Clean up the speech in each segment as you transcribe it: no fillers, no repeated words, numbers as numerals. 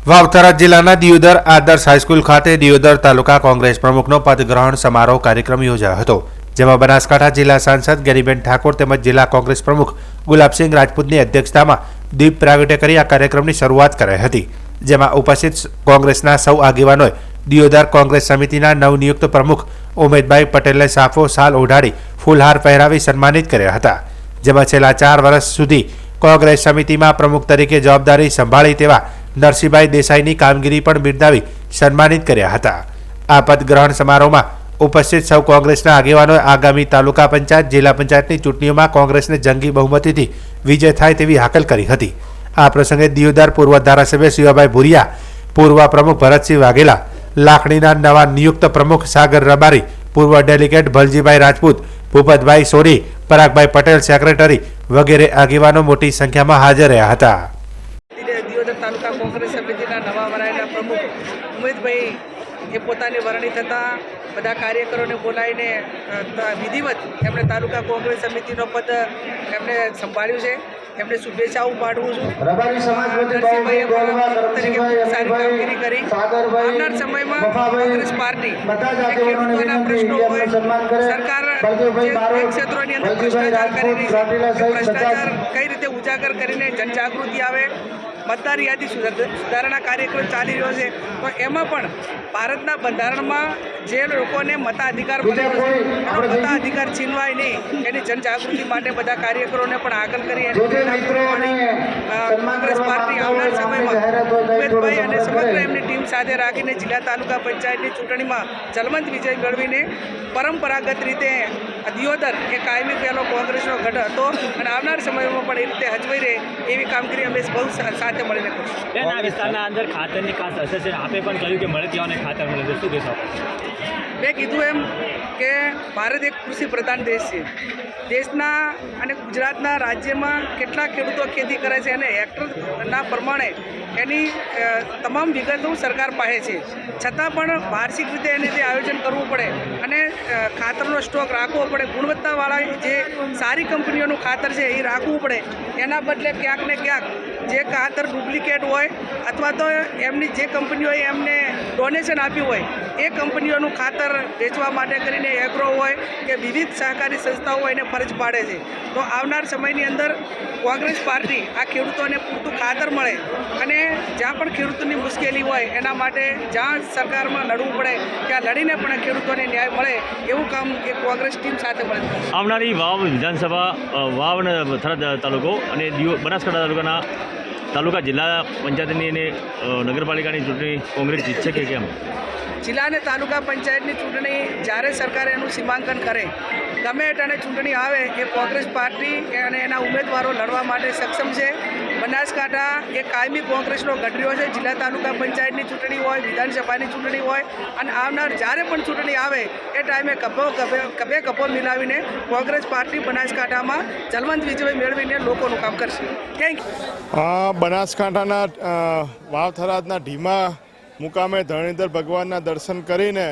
વાવથરા જિલ્લાના દિયોદર આદર્શ હાઈસ્કૂલ ખાતે દિયોદર તાલુકા કોંગ્રેસ પ્રમુખનો પદગ્રહણ સમારોહ કાર્યક્રમ યોજાયો હતો, જેમાં બનાસકાંઠા જિલ્લા સાંસદ ગેરીબેન ઠાકોર તેમજ જિલ્લા કોંગ્રેસ પ્રમુખ ગુલાબસિંહ રાજપૂતની અધ્યક્ષતામાં દીપ પ્રાગટ્ય કરી આ કાર્યક્રમની શરૂઆત કરાઈ હતી, જેમાં ઉપસ્થિત કોંગ્રેસના સૌ આગેવાનોએ દિયોદર કોંગ્રેસ સમિતિના નવનિયુક્ત પ્રમુખ ઉમેદભાઈ પટેલને સાફો શાલ ઓઢાડી ફૂલહાર પહેરાવી સન્માનિત કર્યા હતા, જેમાં છેલ્લા 4 વર્ષ સુધી કોંગ્રેસ સમિતિમાં પ્રમુખ તરીકે જવાબદારી સંભાળી તેવા નરસિંહભાઈ દેસાઈની કામગીરી પણ બિરદાવી સન્માનિત કર્યા હતા। આ પદગ્રહણ સમારોહમાં ઉપસ્થિત સૌ કોંગ્રેસના આગેવાનોએ આગામી તાલુકા પંચાયત જિલ્લા પંચાયતની ચૂંટણીઓમાં કોંગ્રેસને જંગી બહુમતીથી વિજય થાય તેવી હાકલ કરી હતી। આ પ્રસંગે દિયોદર પૂર્વ ધારાસભ્ય શિવાભાઈ ભુરિયા, પૂર્વ પ્રમુખ ભરતસિંહ વાઘેલા, લાખણીના નવા નિયુક્ત પ્રમુખ સાગર રબારી, પૂર્વ delegate ભલજીભાઈ Rajput, Bhupatbhai sorry, પરાગભાઈ Patel secretary વગેરે આગેવાનો મોટી સંખ્યામાં હાજર રહ્યા હતા। દિયોદર તાલુકા કોંગ્રેસ સમિતિના નવા વરાયેલા પ્રમુખ ઉમેદભાઈ એ પોતાની વરણી થતાં બધા કાર્યકરોને બોલાવીને વિધિવત એમણે તાલુકા કોંગ્રેસ સમિતિનો પદ એમણે સંભાળ્યું છે। એમને શુભેચ્છાઓ પાઠવું છું। નરસિંહભાઈએ તરીકે ખૂબ સારી કામગીરી કરી। આવનાર સમયમાં કોંગ્રેસ પાર્ટી ખેડૂતોના પ્રશ્નો હોય, સરકાર જે ક્ષેત્રોની અંદર ભ્રષ્ટાચાર કરી રહી છે, ભ્રષ્ટાચાર કઈ રીતે ઉજાગર કરીને જનજાગૃતિ આવે, મતદાર યાદી સુધારણા કાર્યક્રમ ચાલી રહ્યો છે, તો એમાં પણ ભારતના બંધારણમાં જે લોકોને મતાધિકાર મળેલો છે એનો મતાધિકાર છીનવાય નહીં એની જનજાગૃતિ માટે બધા કાર્યકરોને પણ આગળ કરી કોંગ્રેસ પાર્ટી આવનાર સમયમાં ઉમેદભાઈ અને સમગ્ર એમની ટીમ સાથે રાખીને જિલ્લા તાલુકા પંચાયતની ચૂંટણીમાં જલવંત વિજય મેળવીને પરંપરાગત રીતે દિયોદર એ કાયમી પહેલો કોંગ્રેસનો ગઢ હતો અને આવનાર સમયમાં પણ એ રીતે હચવાઈ રહે એવી કામગીરી અમે બહુ સાથે મળીને કરીશું। આ વિસ્તારના અંદર ખાતરની ખાસ અસર છે, આપે પણ કહ્યું કે મળતિયાઓને ખાતર મળે છે, શું કહેશો? મેં કીધું એમ કે ભારત એક કૃષિ પ્રધાન દેશ છે। દેશના અને ગુજરાતના રાજ્યમાં કેટલા ખેડૂતો ખેતી કરે છે અને હેક્ટરના પ્રમાણે એની તમામ વિગતો સરકાર પાસે છે, છતાં પણ વાર્ષિક રીતે એને તે આયોજન કરવું પડે અને ખાતરનો સ્ટોક રાખવો પડે, ગુણવત્તાવાળા જે સારી કંપનીઓનું ખાતર છે એ રાખવું પડે। એના બદલે ક્યાંક ને ક્યાંક જે ખાતર ડુપ્લિકેટ હોય અથવા તો એમની જે કંપનીઓએ એમને ડોનેશન આપ્યું હોય એ કંપનીઓનું ખાતર વેચવા માટે કરીને એગ્રો હોય કે વિવિધ સહકારી સંસ્થાઓ હોય એને ફરજ પાડે છે। તો આવનાર સમયની અંદર કોંગ્રેસ પાર્ટી આ ખેડૂતોને પૂરતું ખાતર મળે અને જ્યાં પણ ખેડૂતોની મુશ્કેલી હોય એના માટે જ્યાં સરકારમાં લડવું પડે ત્યાં લડીને પણ ખેડૂતોને ન્યાય મળે એવું કામ એ કોંગ્રેસ ટીમ સાથે મળે। આવનારી વાવ વિધાનસભા, વાવ અને થરાદ તાલુકો અને બનાસકાંઠા તાલુકા જિલ્લા પંચાયતની અને નગરપાલિકાની ચૂંટણી કોંગ્રેસ જીતશે કે કેમ? જિલ્લા અને તાલુકા પંચાયતની ચૂંટણી જ્યારે સરકાર એનું સીમાંકન કરે, ગમે એટલાને ચૂંટણી આવે એ કોંગ્રેસ પાર્ટી અને એના ઉમેદવારો લડવા માટે સક્ષમ છે। બનાસકાંઠા એ કાયમી કોંગ્રેસનો ગઢ રહ્યો છે। જિલ્લા તાલુકા પંચાયતની ચૂંટણી હોય, વિધાનસભાની ચૂંટણી હોય અને આવનાર જ્યારે પણ ચૂંટણી આવે એ ટાઈમે કભે કભો મિલાવીને કોંગ્રેસ પાર્ટી બનાસકાંઠામાં જલવંત વિજય મેળવીને લોકોનું કામ કરશે। Thank you. બનાસકાંઠાના વાવ થરાદના ઢીમા મુકામે ધરણીધર ભગવાનના દર્શન કરીને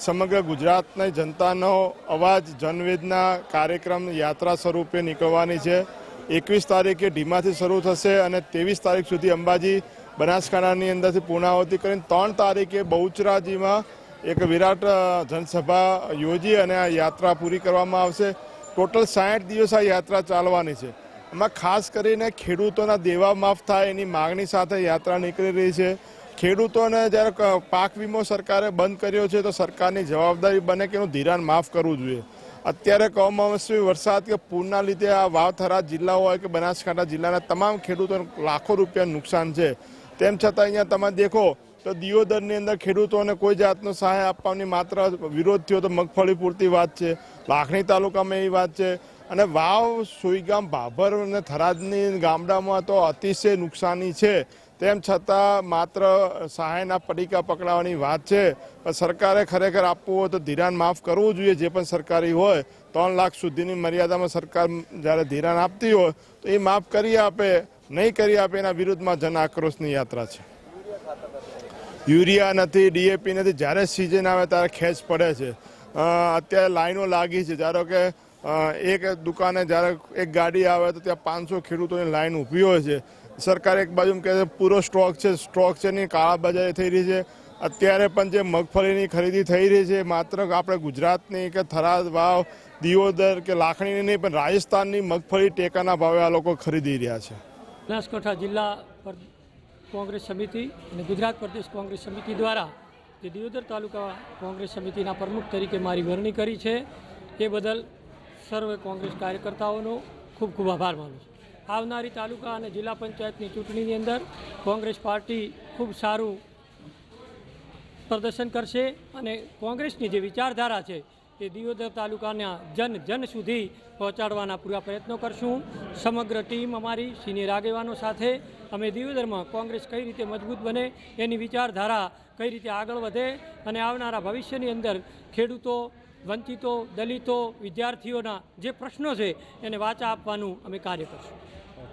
સમગ્ર ગુજરાતની જનતાનો અવાજ જનવેદના કાર્યક્રમ યાત્રા સ્વરૂપે નીકળવાની છે। 21 તારીખે ઢીમાથી શરૂ થશે અને 23 તારીખ સુધી અંબાજી બનાસકાંઠાની અંદરથી પૂર્ણાહુતિ કરીને 3 તારીખે બહુચરાજીમાં એક વિરાટ જનસભા યોજી અને આ યાત્રા પૂરી કરવામાં આવશે। ટોટલ 60 દિવસ આ યાત્રા ચાલવાની છે। એમાં ખાસ કરીને ખેડૂતોના દેવા માફ થાય એની માગણી સાથે યાત્રા નીકળી રહી છે। ખેડૂતોને જ્યારે પાક વીમો સરકારે બંધ કર્યો છે તો સરકારની જવાબદારી બને કે એનું ધિરાણ માફ કરવું જોઈએ। અત્યારે કમોસમી વરસાદ કે પૂરના લીધે આ વાવ થરાદ જિલ્લા હોય કે બનાસકાંઠા જિલ્લાના તમામ ખેડૂતોને લાખો રૂપિયાનું નુકસાન છે। તેમ છતાં અહીંયા તમે દેખો તો દિયોદરની અંદર ખેડૂતોને કોઈ જાતનો સહાય આપવાની માત્ર વિરોધ થયો તો મગફળી પૂરતી વાત છે, લાખણી તાલુકામાં એવી વાત છે અને વાવ, સુઈગામ, ભાભર અને થરાદની ગામડામાં તો અતિશય નુકસાની છે। તેમ છતાં માત્ર સહાયના પડીકા પકડાવવાની વાત છે, પણ સરકારે ખરેખર આપવું હોય તો ધિરાણ માફ કરવું જોઈએ। જે પણ સરકારી હોય 3 લાખ સુધીની મર્યાદામાં સરકાર જ્યારે ધિરાણ આપતી હોય તો એ માફ કરી આપે, નહીં કરી આપે એના વિરુદ્ધમાં જન આક્રોશની યાત્રા છે। યુરિયા નથી, ડીએપી નથી, જ્યારે સિઝન આવે ત્યારે ખેંચ પડે છે। અત્યારે લાઈનો લાગી છે, ધારો કે એક દુકાને જ્યારે એક ગાડી આવે તો ત્યાં 500 ખેડૂતોની લાઈન ઊભી હોય છે। સરકાર એક બાજુ કહે છે પૂરો સ્ટોક છે એની કાળાબજારી થઈ રહી છે. અત્યારે પણ જે મગફળીની ખરીદી થઈ રહી છે માત્ર આપણે ગુજરાતની કે થરાદ, વાવ, દિયોદર કે લાખણીની નહીં પણ રાજસ્થાનની મગફળી ટેકાના ભાવે આ લોકો ખરીદી રહ્યા છે. બનાસકાંઠા જિલ્લા કોંગ્રેસ સમિતિ અને ગુજરાત પ્રદેશ કોંગ્રેસ સમિતિ દ્વારા જે દિયોદર તાલુકા કોંગ્રેસ સમિતિના પ્રમુખ તરીકે મારી વરણી કરી છે એ બદલ સર્વે કોંગ્રેસ કાર્યકર્તાઓનો ખૂબ ખૂબ આભાર માનું છું. આવનારી તાલુકા અને જિલ્લા પંચાયતની ચૂંટણીની અંદર કોંગ્રેસ પાર્ટી ખૂબ સારું પ્રદર્શન કરશે અને કોંગ્રેસની જે વિચારધારા છે એ દિયોદર તાલુકાના જન સુધી પહોંચાડવાના પૂરા પ્રયત્નો કરશું. સમગ્ર ટીમ અમારી સિનિયર આગેવાનો સાથે અમે દિયોદરમાં કોંગ્રેસ કઈ રીતે મજબૂત બને, એની વિચારધારા કઈ રીતે આગળ વધે અને આવનારા ભવિષ્યની અંદર ખેડૂતો, વંચિતો, દલિતો, વિદ્યાર્થીઓના જે પ્રશ્નો છે એને વાચા આપવાનું અમે કાર્ય કરશું.